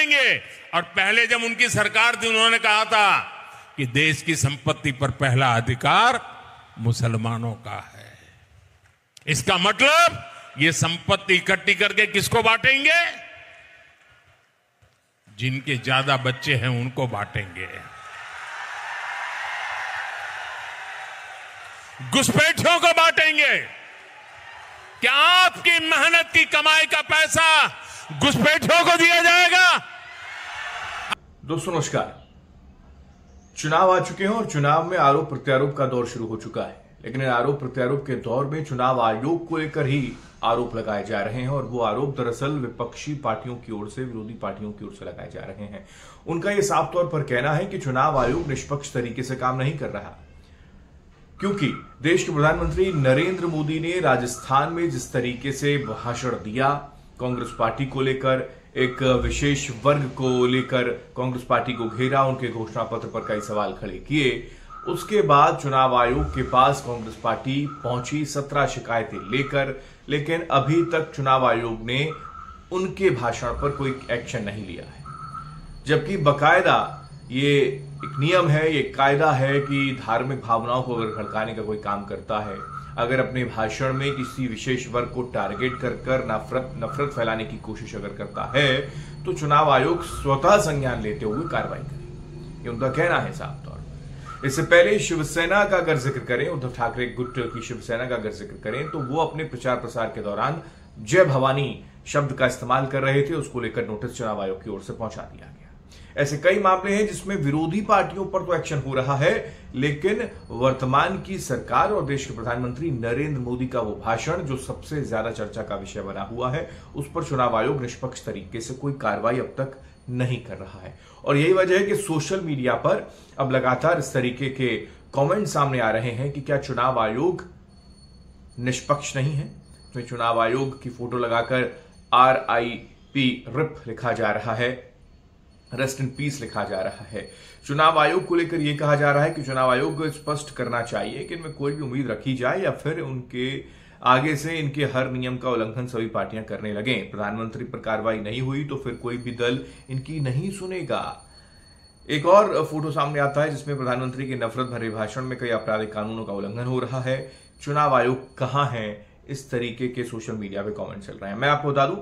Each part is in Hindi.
बांटेंगे। और पहले जब उनकी सरकार थी उन्होंने कहा था कि देश की संपत्ति पर पहला अधिकार मुसलमानों का है। इसका मतलब ये संपत्ति इकट्ठी करके किसको बांटेंगे? जिनके ज्यादा बच्चे हैं उनको बांटेंगे। घुसपैठियों को बांटेंगे। क्या आपकी मेहनत की कमाई का पैसा घुसपैठियों को दिया जाएगा? दोस्तों नमस्कार। चुनाव आ चुके हैं और चुनाव में आरोप प्रत्यारोप का दौर शुरू हो चुका है। लेकिन आरोप प्रत्यारोप के दौर में चुनाव आयोग को लेकर ही आरोप लगाए जा रहे हैं और वो आरोप दरअसल विपक्षी पार्टियों की ओर से, विरोधी पार्टियों की ओर से लगाए जा रहे हैं। उनका यह साफ तौर पर कहना है कि चुनाव आयोग निष्पक्ष तरीके से काम नहीं कर रहा, क्योंकि देश के प्रधानमंत्री नरेंद्र मोदी ने राजस्थान में जिस तरीके से भाषण दिया, कांग्रेस पार्टी को लेकर, एक विशेष वर्ग को लेकर कांग्रेस पार्टी को घेरा, उनके घोषणा पत्र पर कई सवाल खड़े किए, उसके बाद चुनाव आयोग के पास कांग्रेस पार्टी पहुंची 17 शिकायतें लेकर। लेकिन अभी तक चुनाव आयोग ने उनके भाषण पर कोई एक्शन नहीं लिया है, जबकि बकायदा ये एक नियम है, ये कायदा है कि धार्मिक भावनाओं को अगर भड़काने का कोई काम करता है, अगर अपने भाषण में किसी विशेष वर्ग को टारगेट कर नफरत फैलाने की कोशिश अगर करता है, तो चुनाव आयोग स्वतः संज्ञान लेते हुए कार्रवाई करे। ये उनका कहना है साफ तौर पर। इससे पहले शिवसेना का अगर जिक्र करें, उद्धव ठाकरे गुट की शिवसेना का अगर जिक्र करें, तो वो अपने प्रचार प्रसार के दौरान जय भवानी शब्द का इस्तेमाल कर रहे थे। उसको लेकर नोटिस चुनाव आयोग की ओर से पहुंचा दिया गया। ऐसे कई मामले हैं जिसमें विरोधी पार्टियों पर तो एक्शन हो रहा है, लेकिन वर्तमान की सरकार और देश के प्रधानमंत्री नरेंद्र मोदी का वो भाषण जो सबसे ज्यादा चर्चा का विषय बना हुआ है, उस पर चुनाव आयोग निष्पक्ष तरीके से कोई कार्रवाई अब तक नहीं कर रहा है। और यही वजह है कि सोशल मीडिया पर अब लगातार इस तरीके के कमेंट सामने आ रहे हैं कि क्या चुनाव आयोग निष्पक्ष नहीं है। तो चुनाव आयोग की फोटो लगाकर RIP लिखा जा रहा है, रेस्ट इन पीस लिखा जा रहा है। चुनाव आयोग को लेकर यह कहा जा रहा है कि चुनाव आयोग को स्पष्ट करना चाहिए कि इनमें कोई भी उम्मीद रखी जाए या फिर उनके आगे से इनके हर नियम का उल्लंघन सभी पार्टियां करने लगे। प्रधानमंत्री पर कार्रवाई नहीं हुई तो फिर कोई भी दल इनकी नहीं सुनेगा। एक और फोटो सामने आता है जिसमें प्रधानमंत्री के नफरत भरे भाषण में कई आपराधिक कानूनों का उल्लंघन हो रहा है। चुनाव आयोग कहां है, इस तरीके के सोशल मीडिया पे कमेंट चल रहे हैं। मैं आपको बता दूं,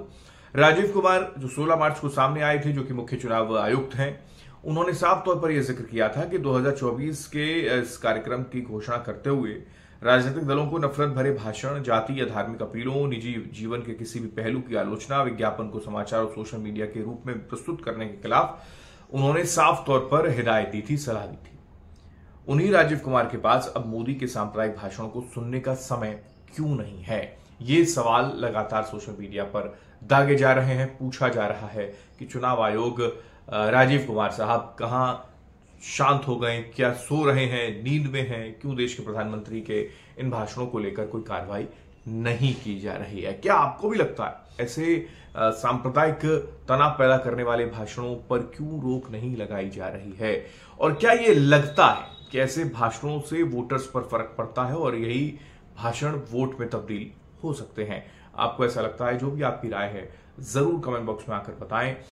राजीव कुमार जो 16 मार्च को सामने आए थे, जो कि मुख्य चुनाव आयुक्त हैं, उन्होंने साफ तौर पर यह जिक्र किया था कि 2024 के इस कार्यक्रम की घोषणा करते हुए राजनीतिक दलों को नफरत भरे भाषण, जाति या धार्मिक अपीलों, निजी जीवन के किसी भी पहलू की आलोचना, विज्ञापन को समाचार और सोशल मीडिया के रूप में प्रस्तुत करने के खिलाफ उन्होंने साफ तौर पर हिदायत दी थी, सलाह दी थी। उन्हीं राजीव कुमार के पास अब मोदी के सांप्रदायिक भाषणों को सुनने का समय क्यों नहीं है? ये सवाल लगातार सोशल मीडिया पर दागे जा रहे हैं। पूछा जा रहा है कि चुनाव आयोग, राजीव कुमार साहब कहां शांत हो गए, क्या सो रहे हैं, नींद में हैं? क्यों देश के प्रधानमंत्री के इन भाषणों को लेकर कोई कार्रवाई नहीं की जा रही है? क्या आपको भी लगता है ऐसे सांप्रदायिक तनाव पैदा करने वाले भाषणों पर क्यों रोक नहीं लगाई जा रही है? और क्या ये लगता है कि ऐसे भाषणों से वोटर्स पर फर्क पड़ता है और यही भाषण वोट में तब्दील हो सकते हैं? आपको ऐसा लगता है? जो भी आपकी राय है जरूर कमेंट बॉक्स में आकर बताएं।